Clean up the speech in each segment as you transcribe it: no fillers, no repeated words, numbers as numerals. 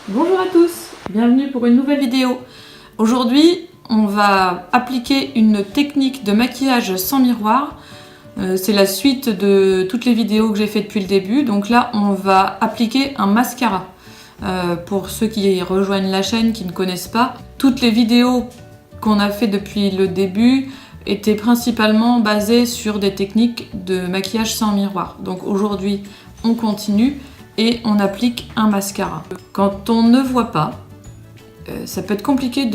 Bonjour à tous, bienvenue pour une nouvelle vidéo. Aujourd'hui, on va appliquer une technique de maquillage sans miroir. C'est la suite de toutes les vidéos que j'ai fait depuis le début. Donc là, on va appliquer un mascara. Pour ceux qui rejoignent la chaîne, qui ne connaissent pas, toutes les vidéos qu'on a fait depuis le début étaient principalement basées sur des techniques de maquillage sans miroir. Donc aujourd'hui, on continue et on applique un mascara. Quand on ne voit pas, ça peut être compliqué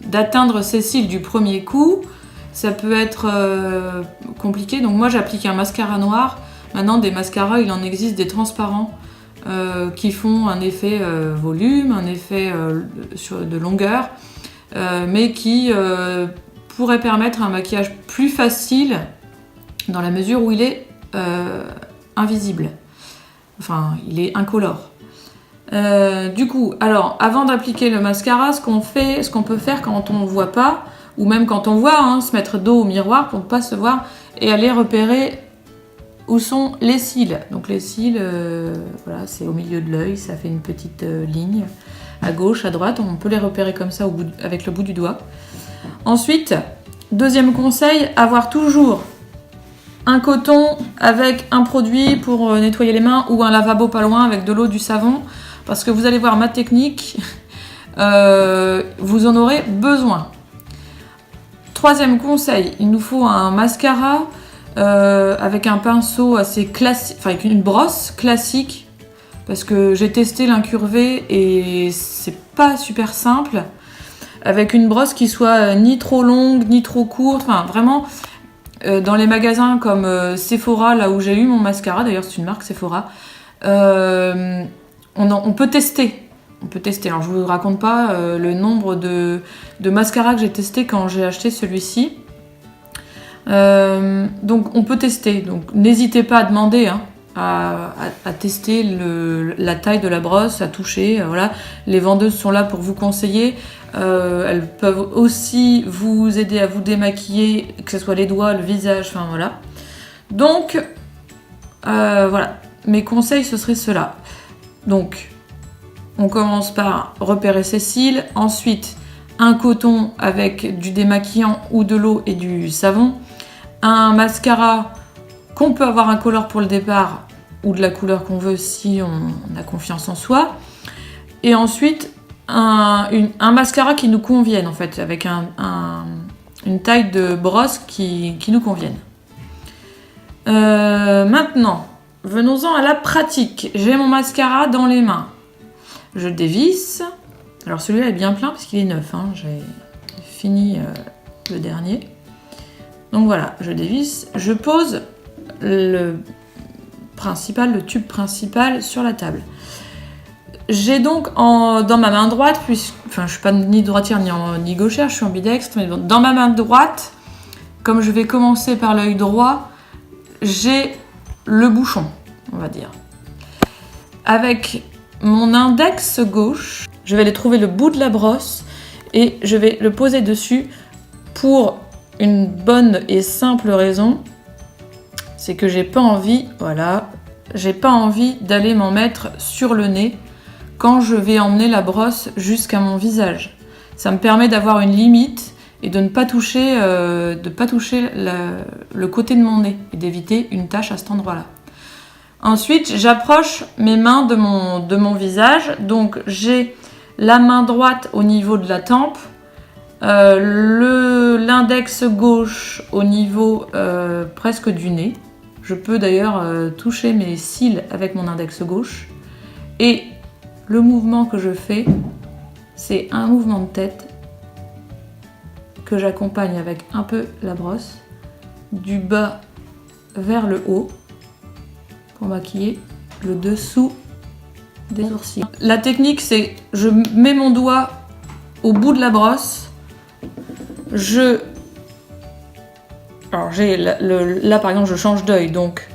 d'atteindre ses cils du premier coup. Ça peut être compliqué, donc moi j'applique un mascara noir. Maintenant des mascaras, il en existe des transparents qui font un effet volume, un effet de longueur, mais qui pourrait permettre un maquillage plus facile dans la mesure où il est invisible. Enfin, il est incolore. Du coup, alors, avant d'appliquer le mascara, ce qu'on peut faire quand on ne voit pas, ou même quand on voit, se mettre dos au miroir pour ne pas se voir, et aller repérer où sont les cils. Donc les cils, voilà, c'est au milieu de l'œil, ça fait une petite ligne, à gauche, à droite, on peut les repérer comme ça avec le bout du doigt. Ensuite, deuxième conseil, avoir toujours un coton avec un produit pour nettoyer les mains ou un lavabo pas loin avec de l'eau, du savon, parce que vous allez voir ma technique, vous en aurez besoin. Troisième conseil, il nous faut un mascara avec un pinceau assez classique, enfin avec une brosse classique, parce que j'ai testé l'incurvé et c'est pas super simple, avec une brosse qui soit ni trop longue ni trop courte, enfin vraiment. Dans les magasins comme Sephora, là où j'ai eu mon mascara, d'ailleurs c'est une marque Sephora, on peut tester. On peut tester. Alors je ne vous raconte pas le nombre de mascaras que j'ai testé quand j'ai acheté celui-ci. Donc on peut tester. Donc n'hésitez pas à demander à tester la taille de la brosse, à toucher. Voilà. Les vendeuses sont là pour vous conseiller. Elles peuvent aussi vous aider à vous démaquiller, que ce soit les doigts, le visage, enfin voilà. Donc, voilà, mes conseils ce serait cela. Donc, on commence par repérer ses cils, ensuite un coton avec du démaquillant ou de l'eau et du savon, un mascara qu'on peut avoir un color pour le départ ou de la couleur qu'on veut si on a confiance en soi, et ensuite un mascara qui nous convienne en fait, avec une taille de brosse qui nous convienne. Maintenant, venons-en à la pratique. J'ai mon mascara dans les mains. Je dévisse. Alors celui-là est bien plein parce qu'il est neuf. J'ai fini le dernier. Donc voilà, je dévisse. Je pose le tube principal sur la table. J'ai donc dans ma main droite, je ne suis pas ni droitière ni gauchère, je suis ambidextre, mais dans ma main droite, comme je vais commencer par l'œil droit, j'ai le bouchon, on va dire. Avec mon index gauche, je vais aller trouver le bout de la brosse et je vais le poser dessus pour une bonne et simple raison, c'est que j'ai pas envie d'aller m'en mettre sur le nez quand je vais emmener la brosse jusqu'à mon visage. Ça me permet d'avoir une limite et de ne pas toucher, le côté de mon nez et d'éviter une tache à cet endroit-là. Ensuite, j'approche mes mains de mon visage. Donc j'ai la main droite au niveau de la tempe, l'index gauche au niveau presque du nez. Je peux d'ailleurs toucher mes cils avec mon index gauche. Et le mouvement que je fais, c'est un mouvement de tête que j'accompagne avec un peu la brosse, du bas vers le haut, pour maquiller le dessous des sourcils. La technique, c'est je mets mon doigt au bout de la brosse, alors là par exemple je change d'œil, donc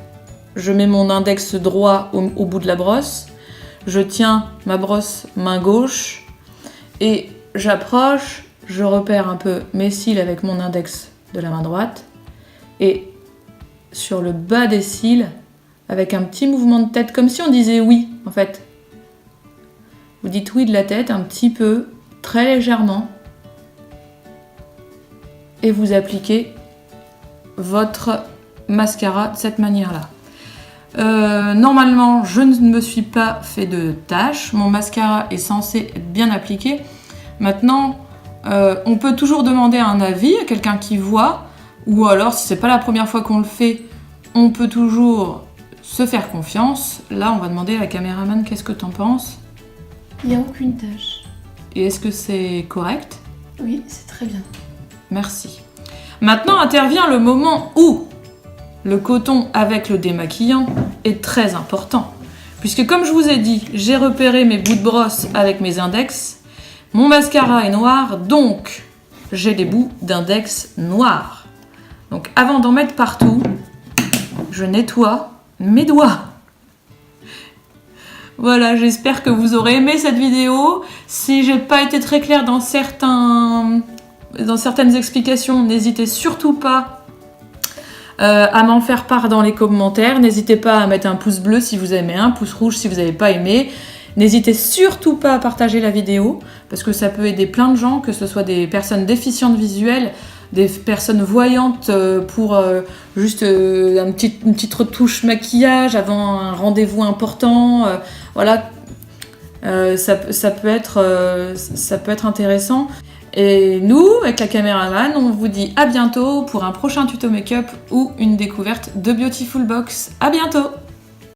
je mets mon index droit au bout de la brosse, je tiens ma brosse main gauche et j'approche, je repère un peu mes cils avec mon index de la main droite et sur le bas des cils, avec un petit mouvement de tête, comme si on disait oui en fait. Vous dites oui de la tête un petit peu, très légèrement. Et vous appliquez votre mascara de cette manière-là. Normalement, je ne me suis pas fait de tâches. Mon mascara est censé être bien appliqué. Maintenant, on peut toujours demander un avis à quelqu'un qui voit. Ou alors, si c'est pas la première fois qu'on le fait, on peut toujours se faire confiance. Là, on va demander à la caméraman qu'est-ce que t'en penses. Il n'y a aucune tâche. Et est-ce que c'est correct? Oui, c'est très bien. Merci. Maintenant intervient le moment où le coton avec le démaquillant est très important. Puisque comme je vous ai dit, j'ai repéré mes bouts de brosse avec mes index. Mon mascara est noir, donc j'ai des bouts d'index noirs. Donc avant d'en mettre partout, je nettoie mes doigts. Voilà, j'espère que vous aurez aimé cette vidéo. Si j'ai pas été très claire dans certaines explications, n'hésitez surtout pas à m'en faire part dans les commentaires. N'hésitez pas à mettre un pouce bleu si vous aimez, un pouce rouge si vous n'avez pas aimé. N'hésitez surtout pas à partager la vidéo, parce que ça peut aider plein de gens, que ce soit des personnes déficientes visuelles, des personnes voyantes pour juste une petite retouche maquillage avant un rendez-vous important. Voilà, ça peut être intéressant. Et nous, avec la caméraman, on vous dit à bientôt pour un prochain tuto make-up ou une découverte de Beautiful Box. À bientôt!